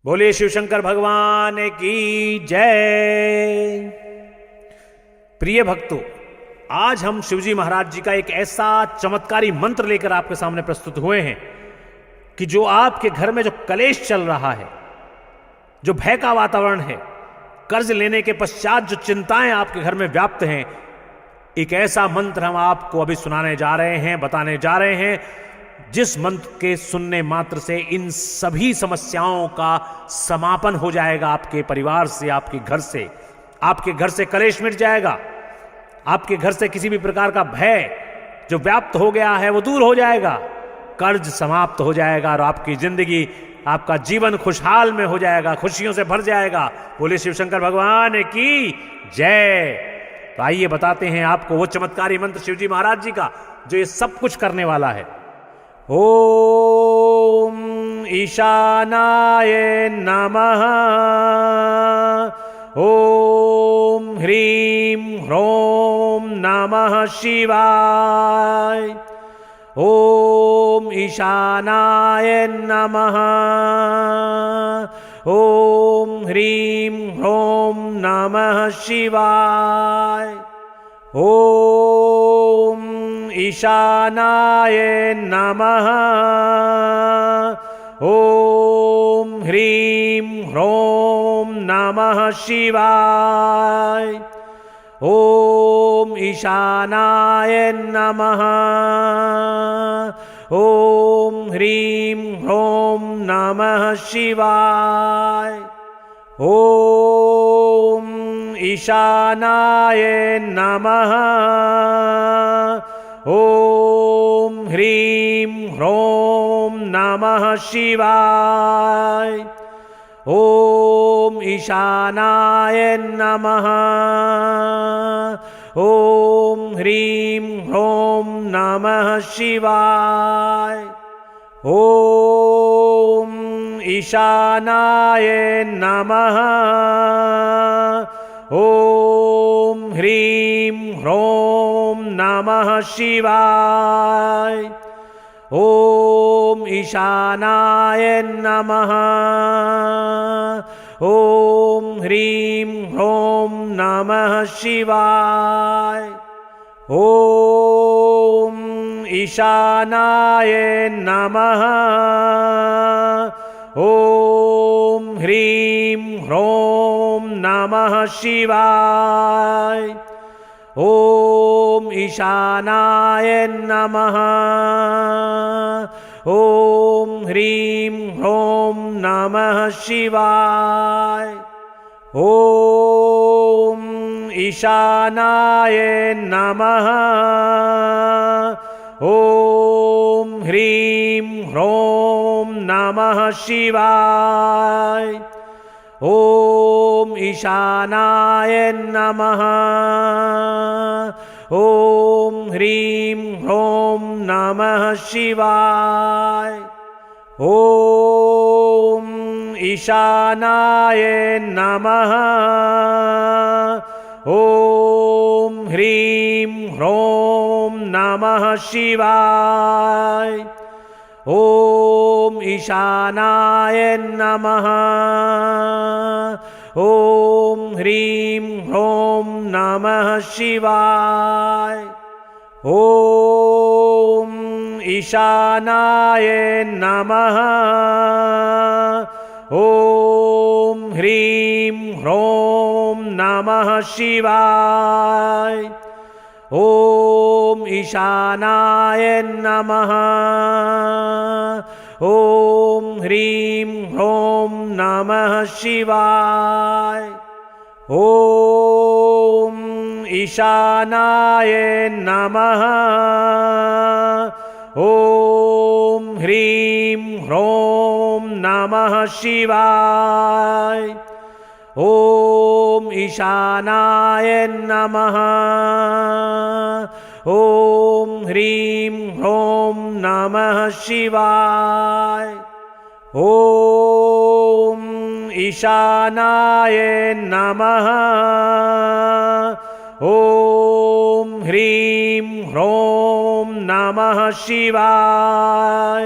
बोलिए शिव शंकर भगवान की जय। प्रिय भक्तों, आज हम शिवजी महाराज जी का एक ऐसा चमत्कारी मंत्र लेकर आपके सामने प्रस्तुत हुए हैं कि जो आपके घर में जो कलेश चल रहा है, जो भय का वातावरण है, कर्ज लेने के पश्चात जो चिंताएं आपके घर में व्याप्त हैं, एक ऐसा मंत्र हम आपको अभी सुनाने जा रहे हैं, बताने जा रहे हैं, जिस मंत्र के सुनने मात्र से इन सभी समस्याओं का समापन हो जाएगा। आपके परिवार से, आपके घर से कलेश मिट जाएगा। आपके घर से किसी भी प्रकार का भय जो व्याप्त हो गया है वो दूर हो जाएगा, कर्ज समाप्त हो जाएगा और आपकी जिंदगी, आपका जीवन खुशहाल में हो जाएगा, खुशियों से भर जाएगा। बोले शिव शंकर भगवान की जय। तो आइए बताते हैं आपको वो चमत्कारी मंत्र शिवजी महाराज जी का जो ये सब कुछ करने वाला है। ओम ईशानाय नमः। ओम ह्रीं ह्रों नमः शिवाय। ओम ईशानाय नमः। ओम ह्रीं ह्रों नमः शिवाय। ओम ईशानाय नमः। ओम ह्रीं ह्रों नमः शिवाय। ओम ईशानाय नमः। ओम ह्रीं ह्रों नमः शिवाय। ओम ईशानाय नमः। ओम ह्रीं ह्रों नमः शिवाय। ओम ईशानाय नमः। ओम ह्रीं ह्रों नमः शिवाय। ओम ईशानाय नमः। ओम ह्रीं ह्रों नमः शिवाय। ओम ईशानाय नमः। ओम ह्रीं ह्रों नमः शिवाय। ओम ईशानाय नमः। ओम ह्रीं ह्रों नमः शिवाय। ओम ईशानाय नमः। ओम ह्रीं ह्रों नमः शिवाय। ओम ईशानाय नमः। ओम ह्रीं ह्रों नमः शिवाय। ओम ईशानाय नमः। ओम ह्रीं ह्रों नमः शिवाय। ओम ईशानाय नमः। ओम ह्रीं ह्रों नमः शिवाय। ओम ईशानाय नमः। ओम ह्रीं ह्रों नमः शिवाय। ओम ईशानाय नमः। ओम ह्रीं ह्रों नमः शिवाय। ओम ईशानाय नमः। ओम ह्रीं ह्रों नमः शिवाय। ओम ईशानाय नमः। ओम ह्रीं ह्रों नमः शिवाय। ओम ईशानाय नमः। ओम ह्रीं ह्रों नमः शिवाय। ओम ईशानाय नमः। ओम ह्रीं ह्रों नमः शिवाय।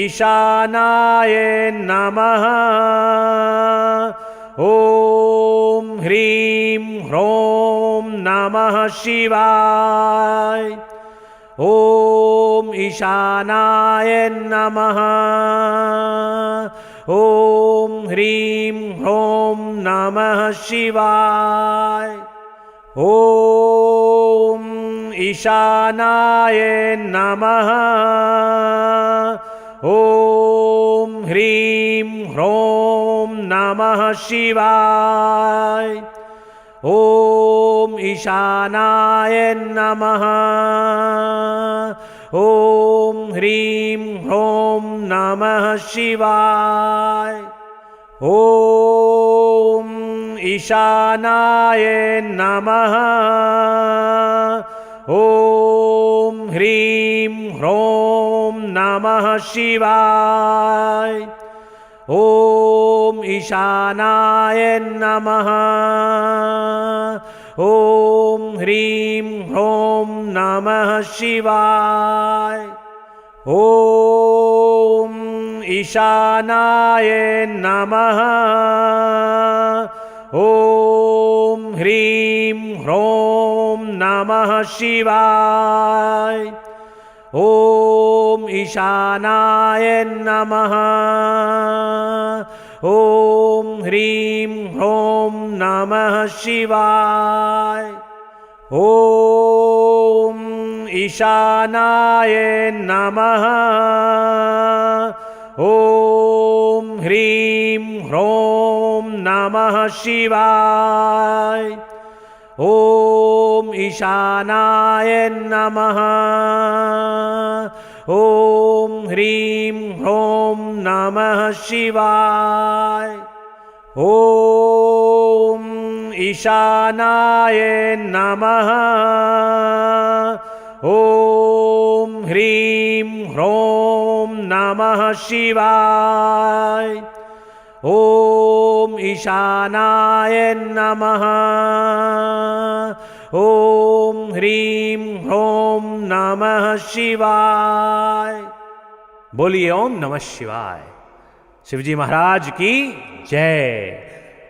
ईशानाय नमः। ॐ ह्रीं ह्रौं नमः शिवाय। ॐ ईशानाय नमः। ॐ ह्रीं ह्रौं नमः शिवाय। ॐ ईशानाय नमः। ॐ ह्रीं ह्रौं नमः शिवाय। ॐ ईशानाय नमः। ॐ ह्रीं ह्रौं नमः शिवाय। ॐ ईशानाय नमः। ॐ ह्रीं ह्रौं नमः शिवाय। ॐ ईशानाय नमः। ॐ ह्रीं ह्रौं नमः शिवाय। ॐ ईशानाय नमः। ॐ ह्रीं ह्रौं नमः शिवाय। ॐ ईशानाय नमः। ॐ ह्रीं ह्रौं नमः शिवाय। ॐ ईशानाय नमः। ॐ ह्रीं ह्रौं नमः शिवाय। ॐ ईशानाय नमः। ॐ ह्रीं ह्रौं नमः शिवाय। ॐ ईशानाय नमः। ॐ ह्रीं ह्रौं नमः शिवाय। ॐ ईशानाय नमः। ॐ ह्रीं ह्रौं नमः शिवाय। बोलिए ओम नमः शिवाय। शिवजी महाराज की जय।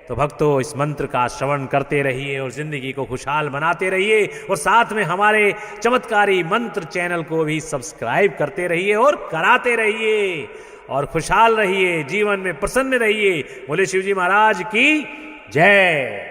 तो भक्तों, इस मंत्र का श्रवण करते रहिए और जिंदगी को खुशहाल बनाते रहिए, और साथ में हमारे चमत्कारी मंत्र चैनल को भी सब्सक्राइब करते रहिए और कराते रहिए, और खुशहाल रहिए, जीवन में प्रसन्न रहिए। बोले शिवजी महाराज की जय।